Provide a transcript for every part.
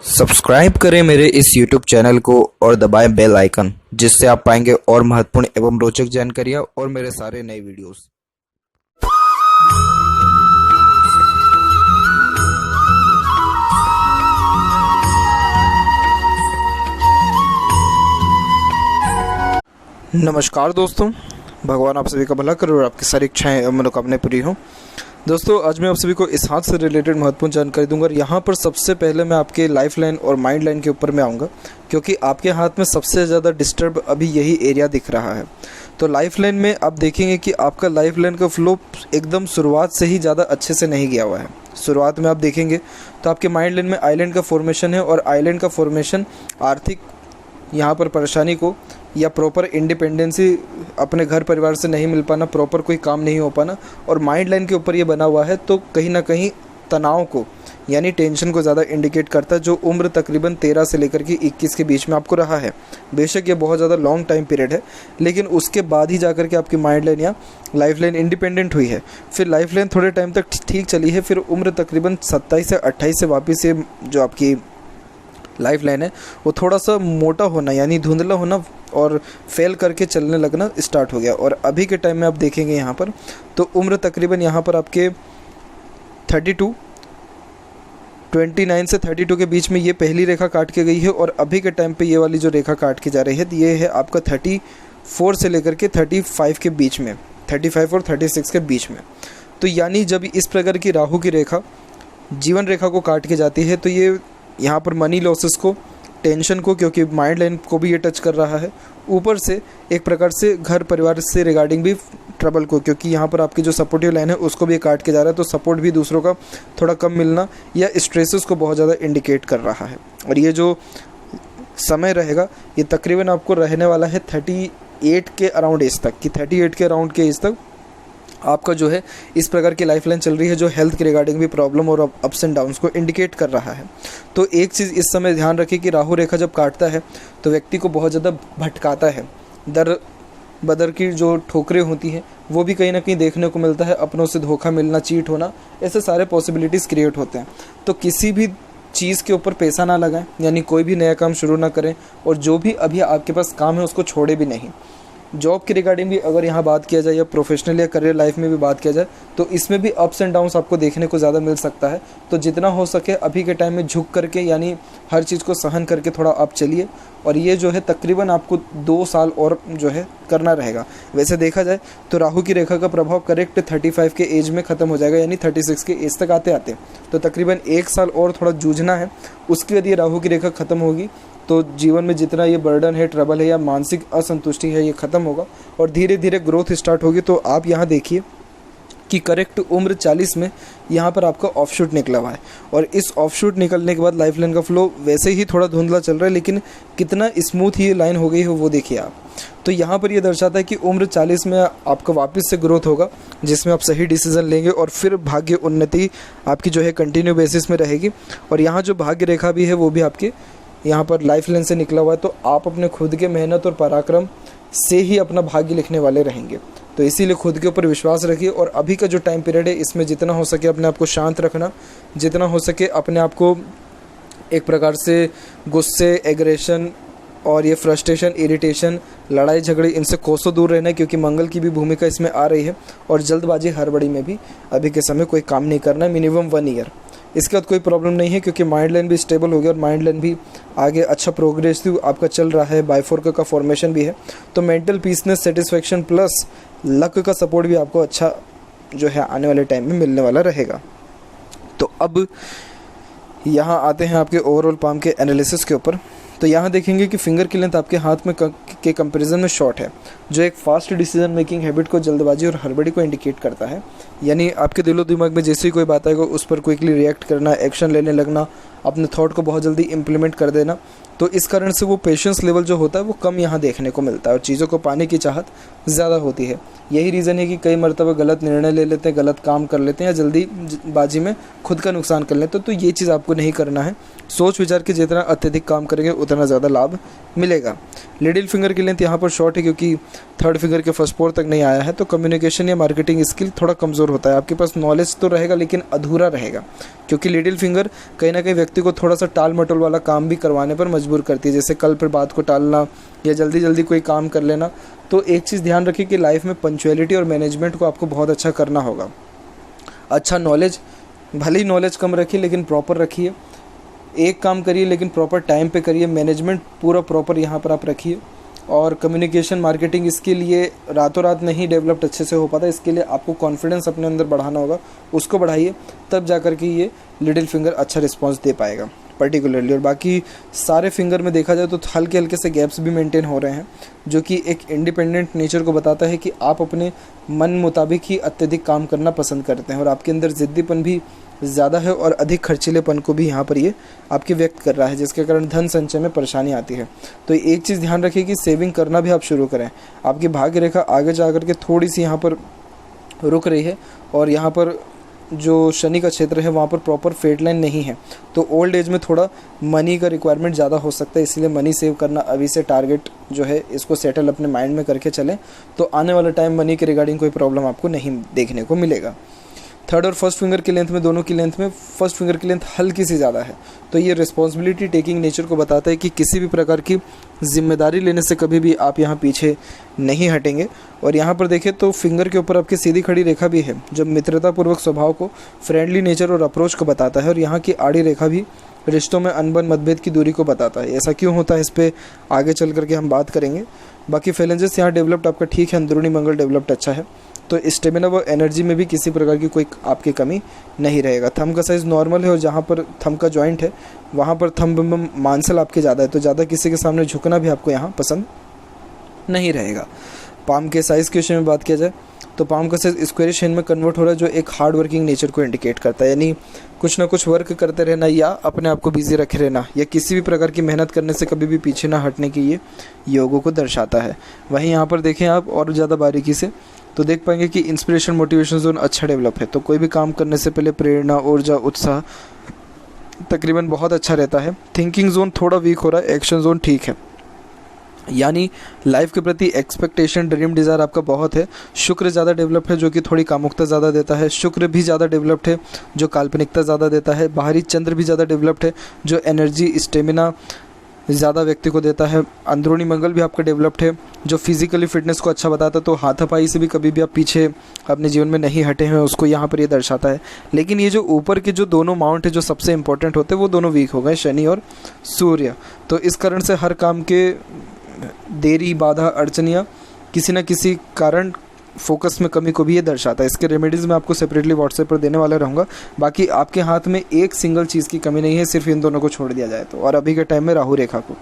Subscribe करें मेरे इस YouTube चैनल को और दबाएं बेल आइकन, जिससे आप पाएंगे और महत्वपूर्ण एवं रोचक जानकारियाँ और मेरे सारे नए वीडियोस। नमस्कार दोस्तों, भगवान आप सभी का भला करे और आपकी सारी इच्छाएं एवं मनोकामनाएं पूरी हों। दोस्तों, आज मैं आप सभी को इस हाथ से रिलेटेड महत्वपूर्ण जानकारी दूंगा और यहाँ पर सबसे पहले मैं आपके लाइफ लाइन और माइंड लाइन के ऊपर मैं आऊँगा, क्योंकि आपके हाथ में सबसे ज़्यादा डिस्टर्ब अभी यही एरिया दिख रहा है। तो लाइफ लाइन में आप देखेंगे कि आपका लाइफ लाइन का फ्लो एकदम शुरुआत से ही ज़्यादा अच्छे से नहीं गया हुआ है। शुरुआत में आप देखेंगे तो आपके माइंड लाइन में आइलैंड का फॉर्मेशन है और आइलैंड का फॉर्मेशन आर्थिक यहाँ पर परेशानी को या प्रॉपर इंडिपेंडेंसी अपने घर परिवार से नहीं मिल पाना, प्रॉपर कोई काम नहीं हो पाना और माइंड लाइन के ऊपर ये बना हुआ है, तो कहीं ना कहीं तनाव को यानी टेंशन को ज़्यादा इंडिकेट करता है, जो उम्र तकरीबन 13 से लेकर के 21 के बीच में आपको रहा है। बेशक ये बहुत ज़्यादा लॉन्ग टाइम पीरियड है, लेकिन उसके बाद ही जाकर के आपकी माइंड लाइन या लाइफ लाइन इंडिपेंडेंट हुई है। फिर लाइफ लाइन थोड़े टाइम तक ठीक चली है, फिर उम्र तकरीबन 27 से 28 से वापस से जो आपकी लाइफ लाइन है वो थोड़ा सा मोटा होना यानी धुंधला होना और फेल करके चलने लगना स्टार्ट हो गया। और अभी के टाइम में आप देखेंगे यहाँ पर तो उम्र तकरीबन यहाँ पर आपके 29 से 32 के बीच में ये पहली रेखा काट के गई है और अभी के टाइम पे ये वाली जो रेखा काट के जा रही है ये है आपका 34 से लेकर के 35 के बीच में, 35 और 36 के बीच में। तो यानी जब इस प्रकार की राहु की रेखा जीवन रेखा को काट के जाती है तो ये यहाँ पर मनी लॉसेस को, टेंशन को, क्योंकि माइंड लाइन को भी ये टच कर रहा है, ऊपर से एक प्रकार से घर परिवार से रिगार्डिंग भी ट्रबल को, क्योंकि यहाँ पर आपकी जो सपोर्टिव लाइन है उसको भी काट के जा रहा है, तो सपोर्ट भी दूसरों का थोड़ा कम मिलना या स्ट्रेसेस को बहुत ज़्यादा इंडिकेट कर रहा है। और ये जो समय रहेगा ये तकरीबन आपको रहने वाला है 38 के अराउंड एज तक, कि 38 के अराउंड के एज तक आपका जो है इस प्रकार की लाइफ लाइन चल रही है, जो हेल्थ के रिगार्डिंग भी प्रॉब्लम और अप्स एंड डाउन्स को इंडिकेट कर रहा है। तो एक चीज़ इस समय ध्यान रखिए कि राहु रेखा जब काटता है तो व्यक्ति को बहुत ज़्यादा भटकाता है, दर बदर की जो ठोकरें होती हैं वो भी कहीं ना कहीं देखने को मिलता है, अपनों से धोखा मिलना, चीट होना, ऐसे सारे पॉसिबिलिटीज़ क्रिएट होते हैं। तो किसी भी चीज़ के ऊपर पैसा ना लगाएं, यानी कोई भी नया काम शुरू ना करें और जो भी अभी आपके पास काम है उसको छोड़े भी नहीं। जॉब के रिगार्डिंग भी अगर यहाँ बात किया जाए या प्रोफेशनल या करियर लाइफ में भी बात किया जाए तो इसमें भी अप्स एंड डाउन्स आपको देखने को ज़्यादा मिल सकता है। तो जितना हो सके अभी के टाइम में झुक करके यानी हर चीज़ को सहन करके थोड़ा आप चलिए, और ये जो है तकरीबन आपको 2 साल और जो है करना रहेगा। वैसे देखा जाए तो राहु की रेखा का प्रभाव करेक्ट 35 के एज में ख़त्म हो जाएगा, यानी 36 के एज तक आते आते तो तकरीबन 1 साल और थोड़ा जूझना है। उसके बाद ये राहु की रेखा ख़त्म होगी तो जीवन में जितना ये बर्डन है, ट्रबल है या मानसिक असंतुष्टि है, ये ख़त्म होगा और धीरे धीरे ग्रोथ स्टार्ट होगी। तो आप यहाँ देखिए कि करेक्ट उम्र 40 में यहाँ पर आपका ऑफशूट निकला हुआ है और इस ऑफशूट निकलने के बाद लाइफ लाइन का फ्लो वैसे ही थोड़ा धुंधला चल रहा है, लेकिन कितना स्मूथ ये लाइन हो गई है वो देखिए आप। तो यहाँ पर ये दर्शाता है कि उम्र 40 में आपका वापस से ग्रोथ होगा, जिसमें आप सही डिसीजन लेंगे और फिर भाग्य उन्नति आपकी जो है कंटिन्यू बेसिस में रहेगी। और यहाँ जो भाग्य रेखा भी है वो भी आपके यहाँ पर लाइफ लाइन से निकला हुआ है, तो आप अपने खुद के मेहनत और पराक्रम से ही अपना भाग्य लिखने वाले रहेंगे। तो इसीलिए खुद के ऊपर विश्वास रखिए और अभी का जो टाइम पीरियड है इसमें जितना हो सके अपने आप को शांत रखना, जितना हो सके अपने आप को एक प्रकार से गुस्से, एग्रेशन और ये फ्रस्ट्रेशन, इरिटेशन, लड़ाई झगड़े, इनसे कोसों दूर रहना है, क्योंकि मंगल की भी भूमिका इसमें आ रही है। और जल्दबाजी हड़बड़ी में भी अभी के समय कोई काम नहीं करना है, मिनिमम 1 ईयर। इसके बाद कोई प्रॉब्लम नहीं है, क्योंकि माइंड लाइन भी स्टेबल हो गया और माइंड लाइन भी आगे अच्छा प्रोग्रेसिव आपका चल रहा है, बाइफोर का फॉर्मेशन भी है। तो mental peaceness, satisfaction plus luck का सपोर्ट भी आपको अच्छा जो है आने वाले टाइम में मिलने वाला रहेगा। तो अब यहाँ आते हैं आपके ओवरऑल पाम के एनालिसिस के ऊपर। तो यहाँ देखेंगे कि फिंगर की लेंथ आपके हाथ में के कंपैरिजन में शॉर्ट है, जो एक फास्ट डिसीजन मेकिंग हैबिट को, जल्दबाजी और हड़बड़ी को इंडिकेट करता है। यानी आपके दिलो दिमाग में जैसे ही कोई बात आएगा उस पर क्विकली रिएक्ट करना, एक्शन लेने लगना, अपने थॉट को बहुत जल्दी इम्प्लीमेंट कर देना। तो इस कारण से वो पेशेंस लेवल जो होता है वो कम यहाँ देखने को मिलता है और चीज़ों को पाने की चाहत ज़्यादा होती है। यही रीज़न है कि कई मरतबा गलत निर्णय ले लेते हैं, गलत काम कर लेते हैं या जल्दीबाजी में खुद का नुकसान कर लेते हैं। तो ये चीज़ आपको नहीं करना है। सोच विचार के जितना अत्यधिक काम करेंगे उतना ज़्यादा लाभ मिलेगा। लिटिल फिंगर की लेंथ यहाँ पर शॉर्ट है, क्योंकि 3rd फिंगर के फर्स्ट पोर तक नहीं आया है। तो कम्युनिकेशन या मार्केटिंग स्किल थोड़ा कमज़ोर होता है। आपके पास नॉलेज तो रहेगा लेकिन अधूरा रहेगा, क्योंकि लिटिल फिंगर कहीं ना कहीं व्यक्ति व्यक्ति को थोड़ा सा टाल मटोल वाला काम भी करवाने पर मजबूर करती है, जैसे कल पर बात को टालना या जल्दी जल्दी कोई काम कर लेना। तो एक चीज़ ध्यान रखिए कि लाइफ में पंक्चुअलिटी और मैनेजमेंट को आपको बहुत अच्छा करना होगा। अच्छा नॉलेज, भले ही नॉलेज कम रखिए लेकिन प्रॉपर रखिए, एक काम करिए लेकिन प्रॉपर टाइम पे करिए, मैनेजमेंट पूरा प्रॉपर यहाँ पर आप रखिए। और कम्युनिकेशन मार्केटिंग, इसके लिए रातों रात नहीं डेवलप्ड अच्छे से हो पाता, इसके लिए आपको कॉन्फिडेंस अपने अंदर बढ़ाना होगा, उसको बढ़ाइए, तब जा कर के ये लिटिल फिंगर अच्छा रिस्पॉन्स दे पाएगा पर्टिकुलरली। और बाकी सारे फिंगर में देखा जाए तो हल्के हल्के से गैप्स भी मेंटेन हो रहे हैं, जो कि एक इंडिपेंडेंट नेचर को बताता है कि आप अपने मन मुताबिक ही अत्यधिक काम करना पसंद करते हैं, और आपके अंदर ज़िद्दीपन भी ज़्यादा है और अधिक खर्चीलेपन को भी यहाँ पर ये आपके व्यक्त कर रहा है, जिसके कारण धन संचय में परेशानी आती है। तो एक चीज़ ध्यान रखिए कि सेविंग करना भी आप शुरू करें। आपकी भाग्य रेखा आगे जा कर के थोड़ी सी यहाँ पर रुक रही है, और यहाँ पर जो शनि का क्षेत्र है वहाँ पर प्रॉपर फेट लाइन नहीं है, तो ओल्ड एज में थोड़ा मनी का रिक्वायरमेंट ज़्यादा हो सकता है, इसलिए मनी सेव करना अभी से टारगेट जो है इसको सेटल अपने माइंड में करके चलें, तो आने वाला टाइम मनी के रिगार्डिंग कोई प्रॉब्लम आपको नहीं देखने को मिलेगा। थर्ड और फर्स्ट फिंगर की लेंथ में, दोनों की लेंथ में फर्स्ट फिंगर की लेंथ हल्की सी ज़्यादा है, तो ये रिस्पॉन्सिबिलिटी टेकिंग नेचर को बताता है कि किसी भी प्रकार की जिम्मेदारी लेने से कभी भी आप यहाँ पीछे नहीं हटेंगे। और यहाँ पर देखें तो फिंगर के ऊपर आपकी सीधी खड़ी रेखा भी है, जो मित्रतापूर्वक स्वभाव को, फ्रेंडली नेचर और अप्रोच को बताता है, और यहाँ की आड़ी रेखा भी रिश्तों में अनबन मतभेद की दूरी को बताता है। ऐसा क्यों होता है इस पर आगे चल करके हम बात करेंगे। बाकी फैलेंजेस यहाँ डेवलप्ड आपका ठीक है, अंदरूनी मंगल डेवलप्ड अच्छा है, तो स्टेमिना व एनर्जी में भी किसी प्रकार की कोई आपकी कमी नहीं रहेगा। थंब का साइज़ नॉर्मल है, और जहाँ पर थंब का जॉइंट है वहाँ पर थंब में मांसल आपके ज़्यादा है, तो ज़्यादा किसी के सामने झुकना भी आपको यहाँ पसंद नहीं रहेगा। पाम के साइज़ के विषय में बात किया जाए तो पाम का साइज़ स्क्वेयरिश हैंड में कन्वर्ट हो रहा है, जो एक हार्ड वर्किंग नेचर को इंडिकेट करता है, यानी कुछ ना कुछ वर्क करते रहना या अपने आप को बिजी रखे रहना या किसी भी प्रकार की मेहनत करने से कभी भी पीछे ना हटने की ये योगों को दर्शाता है। वहीं यहाँ पर देखें आप और ज़्यादा बारीकी से तो देख पाएंगे कि इंस्पिरेशन मोटिवेशन जोन अच्छा डेवलप है, तो कोई भी काम करने से पहले प्रेरणा, ऊर्जा, उत्साह तकरीबन बहुत अच्छा रहता है। थिंकिंग जोन थोड़ा वीक हो रहा है, एक्शन जोन ठीक है, यानी लाइफ के प्रति एक्सपेक्टेशन, ड्रीम, डिज़ायर आपका बहुत है। शुक्र ज़्यादा डेवलप्ड है, जो कि थोड़ी कामुकता ज़्यादा देता है। शुक्र भी ज़्यादा डेवलप्ड है, जो काल्पनिकता ज़्यादा देता है। बाहरी चंद्र भी ज़्यादा डेवलप्ड है, जो एनर्जी, स्टेमिना ज़्यादा व्यक्ति को देता है। अंदरूनी मंगल भी आपका डेवलप्ड है, जो फिजिकली फिटनेस को अच्छा बताता है, तो हाथापाई से भी कभी भी आप पीछे अपने जीवन में नहीं हटे हैं, उसको यहाँ पर ये दर्शाता है। लेकिन ये जो ऊपर के जो दोनों माउंट है जो सबसे इंपॉर्टेंट होते हैं, वो दोनों वीक हो गए, शनि और सूर्य। तो इस कारण से हर काम के देरी, बाधा, अड़चनियाँ किसी न किसी कारण फोकस में कमी को भी ये दर्शाता है। इसके रेमेडीज़ मैं आपको सेपरेटली व्हाट्सएप पर देने वाला रहूँगा। बाकी आपके हाथ में एक सिंगल चीज़ की कमी नहीं है, सिर्फ इन दोनों को छोड़ दिया जाए तो, और अभी के टाइम में राहु रेखा को,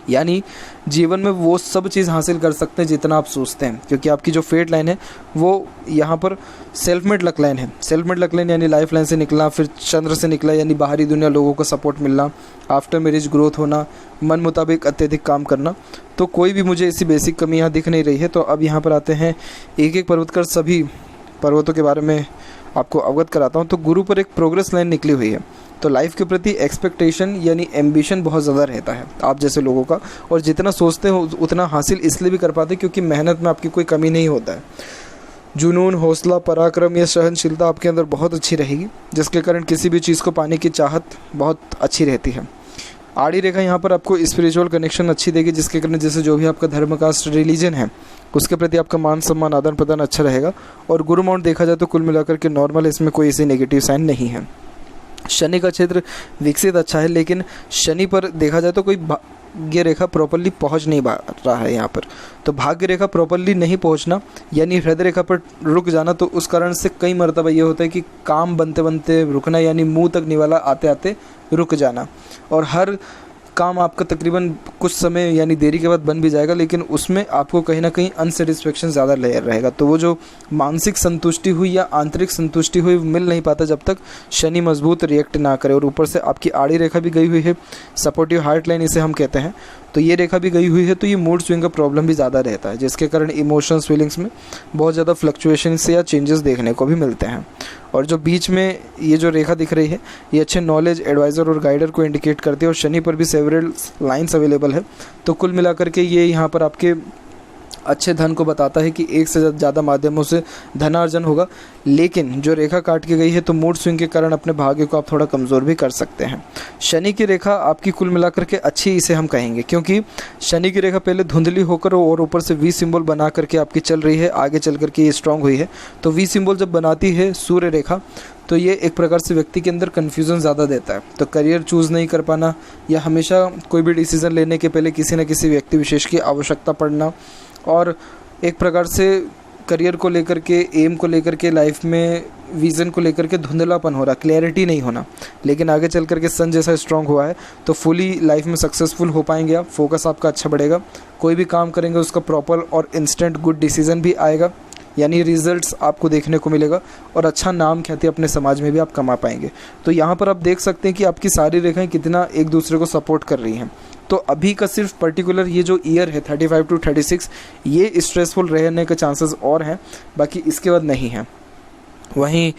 यानी जीवन में वो सब चीज़ हासिल कर सकते हैं जितना आप सोचते हैं, क्योंकि आपकी जो फेट लाइन है वो यहाँ पर सेल्फ मेड लक लाइन है। सेल्फ मेड लक लाइन यानी लाइफ लाइन से निकला, फिर चंद्र से निकला, यानी बाहरी दुनिया, लोगों को सपोर्ट मिलना, आफ्टर मैरिज ग्रोथ होना, मन मुताबिक अत्यधिक काम करना। तो कोई भी मुझे ऐसी बेसिक कमी यहाँ दिख नहीं रही है। तो अब यहाँ पर आते हैं, एक एक पर्वत कर सभी पर्वतों के बारे में आपको अवगत कराता हूँ। तो गुरु पर एक प्रोग्रेस लाइन निकली हुई है, तो लाइफ के प्रति एक्सपेक्टेशन यानी एम्बिशन बहुत ज़्यादा रहता है आप जैसे लोगों का, और जितना सोचते हो उतना हासिल इसलिए भी कर पाते हैं क्योंकि मेहनत में आपकी कोई कमी नहीं होता है। जुनून, हौसला, पराक्रम या सहनशीलता आपके अंदर बहुत अच्छी रहेगी, जिसके कारण किसी भी चीज़ को पाने की चाहत बहुत अच्छी रहती है। आड़ी रेखा यहाँ पर आपको स्पिरिचुअल कनेक्शन अच्छी देगी, जिसके कारण जैसे जो भी आपका धर्म, कास्ट, रिलीजन है उसके प्रति आपका मान सम्मान, आदान प्रदान अच्छा रहेगा। और गुरु माउंट देखा जाए तो कुल मिलाकर के नॉर्मल है, इसमें कोई ऐसी नेगेटिव साइन नहीं है। शनि का क्षेत्र विकसित अच्छा है, लेकिन शनि पर देखा जाए तो कोई भाग्य रेखा प्रॉपरली पहुंच नहीं पा रहा है यहाँ पर। तो भाग्य रेखा प्रॉपरली नहीं पहुंचना यानी हृदय रेखा पर रुक जाना, तो उस कारण से कई मरतबा ये होता है कि काम बनते बनते रुकना, यानी मुंह तक निवाला आते आते रुक जाना। और हर काम आपका तकरीबन कुछ समय यानी देरी के बाद बन भी जाएगा, लेकिन उसमें आपको कहीं ना कहीं अनसेटिस्फेक्शन ज़्यादा लेयर रहेगा। तो वो जो मानसिक संतुष्टि हुई या आंतरिक संतुष्टि हुई मिल नहीं पाता जब तक शनि मजबूत रिएक्ट ना करे। और ऊपर से आपकी आड़ी रेखा भी गई हुई है, सपोर्टिव हार्ट लाइन इसे हम कहते हैं, तो ये रेखा भी गई हुई है, तो ये मूड स्विंग का प्रॉब्लम भी ज़्यादा रहता है, जिसके कारण इमोशंस, फीलिंग्स में बहुत ज़्यादा फ्लक्चुएशन या चेंजेस देखने को भी मिलते हैं। और जो बीच में ये जो रेखा दिख रही है ये अच्छे नॉलेज, एडवाइज़र और गाइडर को इंडिकेट करती है, और शनि पर भी सेवरल लाइंस अवेलेबल है। तो कुल मिलाकर के ये यहाँ पर आपके अच्छे धन को बताता है कि एक से ज़्यादा माध्यमों से धनार्जन होगा, लेकिन जो रेखा काट के गई है तो मूड स्विंग के कारण अपने भाग्य को आप थोड़ा कमज़ोर भी कर सकते हैं। शनि की रेखा आपकी कुल मिलाकर के अच्छी इसे हम कहेंगे, क्योंकि शनि की रेखा पहले धुंधली होकर और ऊपर से वी सिंबल बना करके आपकी चल रही है, आगे चल करके ये स्ट्रांग हुई है। तो वी सिंबल जब बनाती है सूर्य रेखा, तो ये एक प्रकार से व्यक्ति के अंदर कन्फ्यूज़न ज़्यादा देता है। तो करियर चूज़ नहीं कर पाना, या हमेशा कोई भी डिसीज़न लेने के पहले किसी न किसी व्यक्ति विशेष की आवश्यकता पड़ना, और एक प्रकार से करियर को लेकर के, एम को लेकर के, लाइफ में विज़न को लेकर के धुंधलापन हो रहा, क्लैरिटी नहीं होना। लेकिन आगे चल करके सन जैसा स्ट्रांग हुआ है तो फुली लाइफ में सक्सेसफुल हो पाएंगे आप, फोकस आपका अच्छा बढ़ेगा, कोई भी काम करेंगे उसका प्रॉपर और इंस्टेंट गुड डिसीजन भी आएगा, यानी रिजल्ट्स आपको देखने को मिलेगा, और अच्छा नाम ख्याति अपने समाज में भी आप कमा पाएंगे। तो यहाँ पर आप देख सकते हैं कि आपकी सारी रेखाएं कितना एक दूसरे को सपोर्ट कर रही हैं। तो अभी का सिर्फ पर्टिकुलर ये जो ईयर है 35 to 36, ये स्ट्रेसफुल रहने के चांसेस और हैं, बाकी इसके बाद नहीं है। वहीं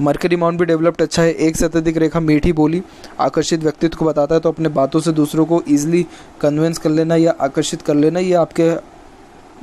मरकरी माउंट भी डेवलप्ड अच्छा है। एक से अत्यधिक रेखा मीठी बोली, आकर्षित व्यक्तित्व को बताता है, तो अपने बातों से दूसरों को ईजिली कन्विंस कर लेना या आकर्षित कर लेना, ये आपके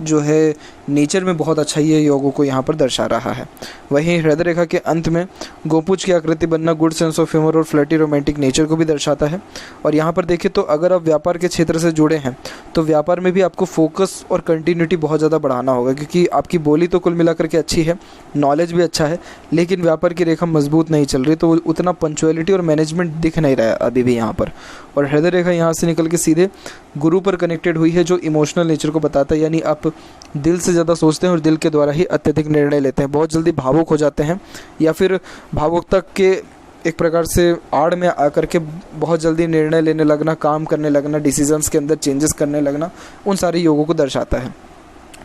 जो है नेचर में बहुत अच्छा ये योगों को यहाँ पर दर्शा रहा है। वहीं हृदय रेखा के अंत में गोपुच की आकृति बनना गुड सेंस ऑफ ह्यूमर और फ्लर्टी रोमांटिक नेचर को भी दर्शाता है। और यहाँ पर देखिए तो अगर आप व्यापार के क्षेत्र से जुड़े हैं तो व्यापार में भी आपको फोकस और कंटिन्यूटी बहुत ज़्यादा बढ़ाना होगा, क्योंकि आपकी बोली तो कुल मिलाकर के अच्छी है, नॉलेज भी अच्छा है, लेकिन व्यापार की रेखा मजबूत नहीं चल रही, तो उतना पंचुअलिटी और मैनेजमेंट दिख नहीं रहा है अभी भी यहाँ पर। और हृदय रेखा यहाँ से निकल के सीधे गुरु पर कनेक्टेड हुई है, जो इमोशनल नेचर को बताता है, यानी आप दिल से ज़्यादा सोचते हैं और दिल के द्वारा ही अत्यधिक निर्णय लेते हैं, बहुत जल्दी भावुक हो जाते हैं, या फिर भावुकता के एक प्रकार से आड़ में आकर के बहुत जल्दी निर्णय लेने लगना, काम करने लगना, डिसीजंस के अंदर चेंजेस करने लगना, उन सारे योगों को दर्शाता है।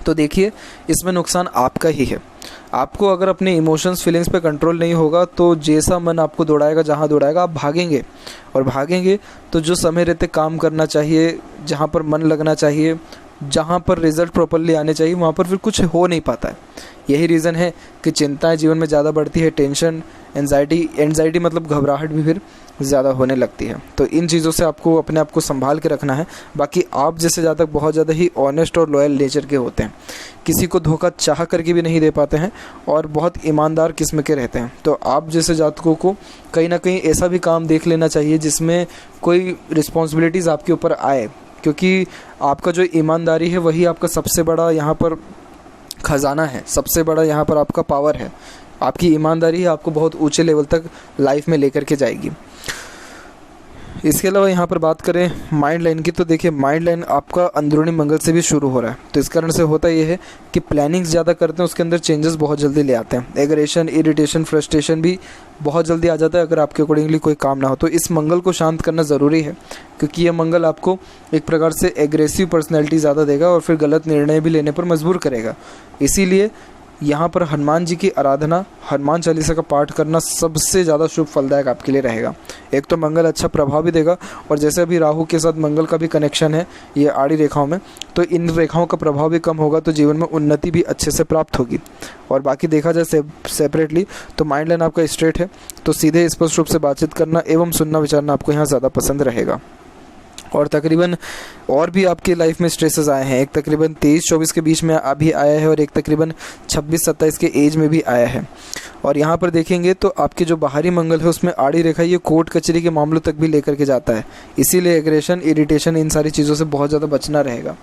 तो देखिए इसमें नुकसान आपका ही है। आपको अगर अपने इमोशंस फीलिंग्स पे कंट्रोल नहीं होगा तो जैसा मन आपको दौड़ाएगा, जहाँ दौड़ाएगा आप भागेंगे, और भागेंगे तो जो समय रहते काम करना चाहिए, जहाँ पर मन लगना चाहिए, जहाँ पर रिजल्ट प्रॉपरली आने चाहिए, वहाँ पर फिर कुछ हो नहीं पाता है। यही रीज़न है कि चिंताएं जीवन में ज़्यादा बढ़ती है, टेंशन, एंजाइटी मतलब घबराहट भी फिर ज़्यादा होने लगती है। तो इन चीज़ों से आपको अपने आप को संभाल के रखना है। बाकी आप जैसे जातक बहुत ज़्यादा ही ऑनेस्ट और लॉयल नेचर के होते हैं, किसी को धोखा चाह करके भी नहीं दे पाते हैं, और बहुत ईमानदार किस्म के रहते हैं। तो आप जैसे जातकों को कहीं ना कहीं ऐसा भी काम देख लेना चाहिए जिसमें कोई रिस्पॉन्सिबिलिटीज़ आपके ऊपर आए, क्योंकि आपका जो ईमानदारी है वही आपका सबसे बड़ा यहाँ पर खजाना है, सबसे बड़ा यहाँ पर आपका पावर है। आपकी ईमानदारी आपको बहुत ऊंचे लेवल तक लाइफ में लेकर के जाएगी। इसके अलावा यहाँ पर बात करें माइंड लाइन की, तो देखिए माइंड लाइन आपका अंदरूनी मंगल से भी शुरू हो रहा है। तो इस कारण से होता ये है कि प्लानिंग्स ज़्यादा करते हैं, उसके अंदर चेंजेस बहुत जल्दी ले आते हैं। एग्रेशन, इरिटेशन, फ्रस्ट्रेशन भी बहुत जल्दी आ जाता है अगर आपके अकॉर्डिंगली कोई काम ना हो। तो इस मंगल को शांत करना ज़रूरी है, क्योंकि ये मंगल आपको एक प्रकार से एग्रेसिव पर्सनैलिटी ज़्यादा देगा और फिर गलत निर्णय भी लेने पर मजबूर करेगा। इसीलिए यहाँ पर हनुमान जी की आराधना, हनुमान चालीसा का पाठ करना सबसे ज़्यादा शुभ फलदायक आपके लिए रहेगा। एक तो मंगल अच्छा प्रभाव भी देगा, और जैसे अभी राहु के साथ मंगल का भी कनेक्शन है ये आड़ी रेखाओं में, तो इन रेखाओं का प्रभाव भी कम होगा, तो जीवन में उन्नति भी अच्छे से प्राप्त होगी। और बाकी देखा जाए सेपरेटली तो माइंड लाइन आपका स्ट्रेट है, तो सीधे स्पष्ट रूप से बातचीत करना एवं सुनना विचारना आपको यहाँ ज़्यादा पसंद रहेगा। और तकरीबन और भी आपके लाइफ में स्ट्रेसेस आए हैं, एक तकरीबन 23-24 के बीच में अभी आया है, और एक तकरीबन 26-27 के एज में भी आया है। और यहाँ पर देखेंगे तो आपके जो बाहरी मंगल है उसमें आड़ी रेखा ये कोर्ट कचहरी के मामलों तक भी लेकर के जाता है, इसीलिए एग्रेशन, इरिटेशन, इन सारी चीज़ों से बहुत ज़्यादा बचना रहेगा,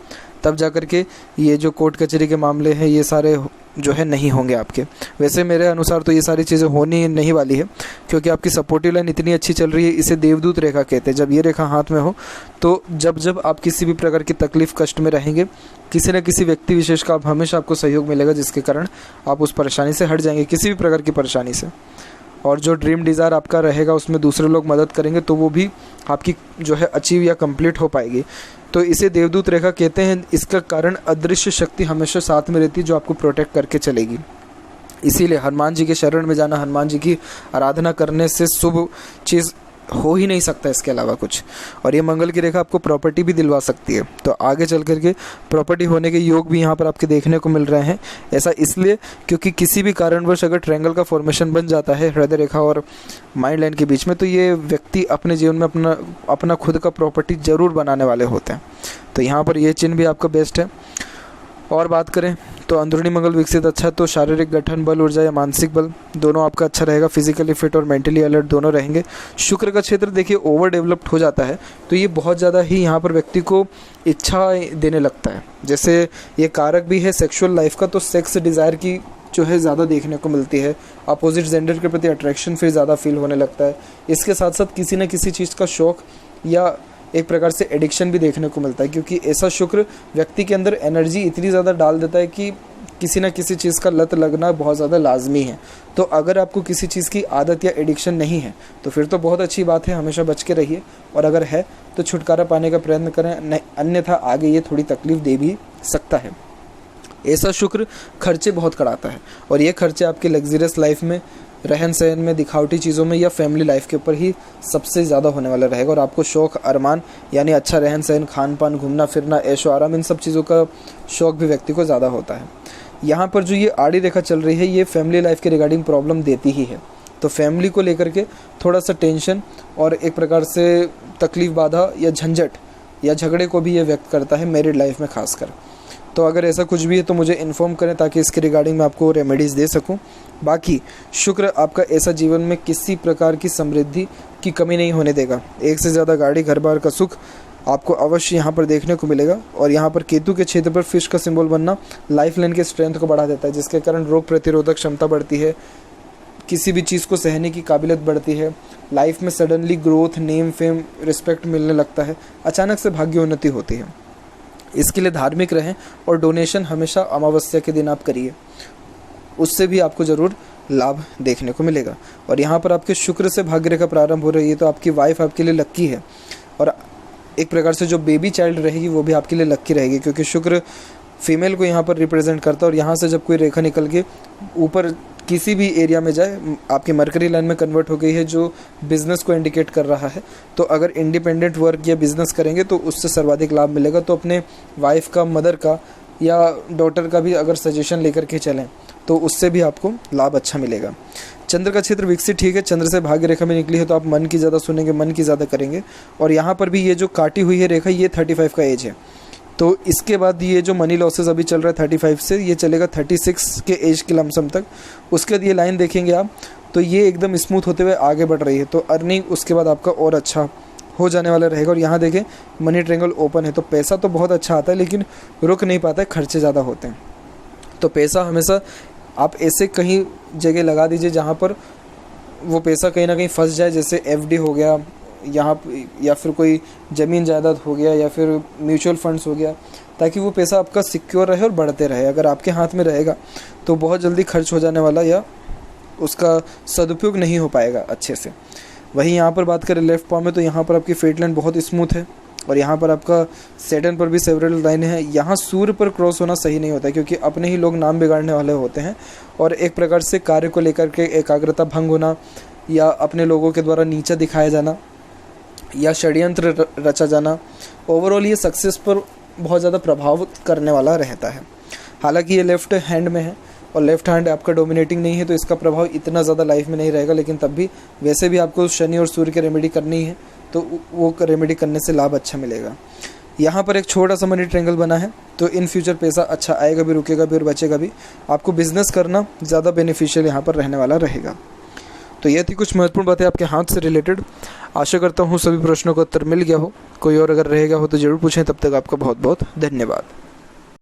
तब जा कर के ये जो कोर्ट कचहरी के मामले हैं ये सारे जो है नहीं होंगे आपके। वैसे मेरे अनुसार तो ये सारी चीज़ें होनी नहीं वाली है, क्योंकि आपकी सपोर्टिव लाइन इतनी अच्छी चल रही है, इसे देवदूत रेखा कहते हैं। जब ये रेखा हाथ में हो तो जब आप किसी भी प्रकार की तकलीफ़ कष्ट में रहेंगे, किसी न किसी व्यक्ति विशेष का हमेशा आपको सहयोग मिलेगा, जिसके कारण आप उस परेशानी से हट जाएंगे, किसी भी प्रकार की परेशानी से। और जो ड्रीम डिज़ायर आपका रहेगा उसमें दूसरे लोग मदद करेंगे तो वो भी आपकी जो है अचीव या कंप्लीट हो पाएगी। तो इसे देवदूत रेखा कहते हैं। इसका कारण अदृश्य शक्ति हमेशा साथ में रहती है जो आपको प्रोटेक्ट करके चलेगी। इसीलिए हनुमान जी के शरण में जाना, हनुमान जी की आराधना करने से शुभ चीज़ हो ही नहीं सकता इसके अलावा कुछ। और ये मंगल की रेखा आपको प्रॉपर्टी भी दिलवा सकती है, तो आगे चल करके प्रॉपर्टी होने के योग भी यहाँ पर आपके देखने को मिल रहे हैं। ऐसा इसलिए क्योंकि किसी भी कारणवश अगर ट्रायंगल का फॉर्मेशन बन जाता है हृदय रेखा और माइंड लाइन के बीच में, तो ये व्यक्ति अपने जीवन में अपना खुद का प्रॉपर्टी ज़रूर बनाने वाले होते हैं। तो यहाँ पर ये चिन्ह भी आपका बेस्ट है। और बात करें तो अंदरूनी मंगल विकसित अच्छा है, तो शारीरिक गठन बल, ऊर्जा या मानसिक बल दोनों आपका अच्छा रहेगा। फिजिकली फिट और मेंटली अलर्ट दोनों रहेंगे। शुक्र का क्षेत्र देखिए ओवर डेवलप्ड हो जाता है, तो ये बहुत ज़्यादा ही यहाँ पर व्यक्ति को इच्छा देने लगता है। जैसे ये कारक भी है सेक्सुअल लाइफ का, तो सेक्स डिज़ायर की जो है ज़्यादा देखने को मिलती है। अपोजिट जेंडर के प्रति अट्रैक्शन फिर ज़्यादा फील होने लगता है। इसके साथ साथ किसी न किसी चीज़ का शौक़ या एक प्रकार से एडिक्शन भी देखने को मिलता है, क्योंकि ऐसा शुक्र व्यक्ति के अंदर एनर्जी इतनी ज़्यादा डाल देता है कि किसी न किसी चीज़ का लत लगना बहुत ज़्यादा लाजमी है। तो अगर आपको किसी चीज़ की आदत या एडिक्शन नहीं है तो फिर तो बहुत अच्छी बात है, हमेशा बच के रहिए, और अगर है तो छुटकारा पाने का प्रयत्न करें, अन्यथा आगे ये थोड़ी तकलीफ दे भी सकता है। ऐसा शुक्र खर्चे बहुत कराता है, और ये खर्चे आपके लग्जरियस लाइफ में, रहन सहन में, दिखावटी चीज़ों में या फैमिली लाइफ के ऊपर ही सबसे ज़्यादा होने वाला रहेगा। और आपको शौक़ अरमान यानी अच्छा रहन सहन, खान पान, घूमना फिरना, ऐशो आराम, इन सब चीज़ों का शौक़ भी व्यक्ति को ज़्यादा होता है। यहाँ पर जो ये आड़ी रेखा चल रही है ये फैमिली लाइफ के रिगार्डिंग प्रॉब्लम देती ही है, तो फैमिली को लेकर के थोड़ा सा टेंशन और एक प्रकार से तकलीफ, बाधा या झंझट या झगड़े को भी ये व्यक्त करता है, मैरिड लाइफ में खासकर। तो अगर ऐसा कुछ भी है तो मुझे इन्फॉर्म करें ताकि इसके रिगार्डिंग मैं आपको रेमेडीज़ दे सकूं। बाकी शुक्र आपका ऐसा जीवन में किसी प्रकार की समृद्धि की कमी नहीं होने देगा। एक से ज़्यादा गाड़ी, घर बार का सुख आपको अवश्य यहाँ पर देखने को मिलेगा। और यहाँ पर केतु के क्षेत्र पर फिश का सिंबल बनना लाइफ लाइन के स्ट्रेंथ को बढ़ा देता है, जिसके कारण रोग प्रतिरोधक क्षमता बढ़ती है, किसी भी चीज़ को सहने की काबिलियत बढ़ती है, लाइफ में suddenly growth, name, fame, respect मिलने लगता है, अचानक से भाग्योन्नति होती है। इसके लिए धार्मिक रहें और डोनेशन हमेशा अमावस्या के दिन आप करिए, उससे भी आपको ज़रूर लाभ देखने को मिलेगा। और यहाँ पर आपके शुक्र से भाग्य रेखा प्रारंभ हो रही है, तो आपकी वाइफ आपके लिए लक्की है, और एक प्रकार से जो बेबी चाइल्ड रहेगी वो भी आपके लिए लक्की रहेगी, क्योंकि शुक्र फीमेल को यहाँ पर रिप्रेजेंट करता है। और यहाँ से जब कोई रेखा निकल के ऊपर किसी भी एरिया में जाए, आपकी मरकरी लाइन में कन्वर्ट हो गई है जो बिज़नेस को इंडिकेट कर रहा है, तो अगर इंडिपेंडेंट वर्क या बिज़नेस करेंगे तो उससे सर्वाधिक लाभ मिलेगा। तो अपने वाइफ का, मदर का या डॉटर का भी अगर सजेशन लेकर के चलें तो उससे भी आपको लाभ अच्छा मिलेगा। चंद्र का क्षेत्र विकसित ठीक है, चंद्र से भाग्य रेखा में निकली है, तो आप मन की ज़्यादा सुनेंगे, मन की ज़्यादा करेंगे। और यहाँ पर भी ये जो काटी हुई है रेखा, ये 35 का एज है, तो इसके बाद ये जो मनी लॉसेस अभी चल रहा है 35 से, ये चलेगा 36 के एज के लमसम तक। उसके बाद ये लाइन देखेंगे आप तो ये एकदम स्मूथ होते हुए आगे बढ़ रही है, तो अर्निंग उसके बाद आपका और अच्छा हो जाने वाला रहेगा। और यहाँ देखें मनी ट्रायंगल ओपन है, तो पैसा तो बहुत अच्छा आता है लेकिन रुक नहीं पाता है, खर्चे ज़्यादा होते हैं। तो पैसा हमेशा आप ऐसे कहीं जगह लगा दीजिए जहाँ पर वो पैसा कहीं ना कहीं फंस जाए, जैसे FD हो गया यहाँ, या फिर कोई ज़मीन जायदाद हो गया, या फिर म्यूचुअल फंड्स हो गया, ताकि वो पैसा आपका सिक्योर रहे और बढ़ते रहे। अगर आपके हाथ में रहेगा तो बहुत जल्दी खर्च हो जाने वाला या उसका सदुपयोग नहीं हो पाएगा अच्छे से। वहीं यहाँ पर बात करें लेफ़्ट पाँव में, तो यहाँ पर आपकी फेट लाइन बहुत स्मूथ है, और यहाँ पर आपका सैटर्न पर भी सेवरल लाइन है। यहाँ सूर्य पर क्रॉस होना सही नहीं होता है, क्योंकि अपने ही लोग नाम बिगाड़ने वाले होते हैं, और एक प्रकार से कार्य को लेकर के एकाग्रता भंग होना, या अपने लोगों के द्वारा नीचा दिखाया जाना, या षड्यंत्र रचा जाना, ओवरऑल ये सक्सेस पर बहुत ज़्यादा प्रभाव करने वाला रहता है। हालांकि ये लेफ़्ट हैंड में है और लेफ़्ट हैंड आपका डोमिनेटिंग नहीं है, तो इसका प्रभाव इतना ज़्यादा लाइफ में नहीं रहेगा, लेकिन तब भी वैसे भी आपको शनि और सूर्य की रेमेडी करनी है, तो वो रेमेडी करने से लाभ अच्छा मिलेगा। यहाँ पर एक छोटा सा मनी ट्रायंगल बना है, तो इन फ्यूचर पैसा अच्छा आएगा भी, रुकेगा भी और बचेगा भी। आपको बिजनेस करना ज़्यादा बेनिफिशियल यहाँ पर रहने वाला रहेगा। तो ये थी कुछ महत्वपूर्ण बातें आपके हाथ से रिलेटेड। आशा करता हूँ सभी प्रश्नों का उत्तर मिल गया हो। कोई और अगर रहेगा हो तो ज़रूर पूछें। तब तक आपका बहुत बहुत धन्यवाद।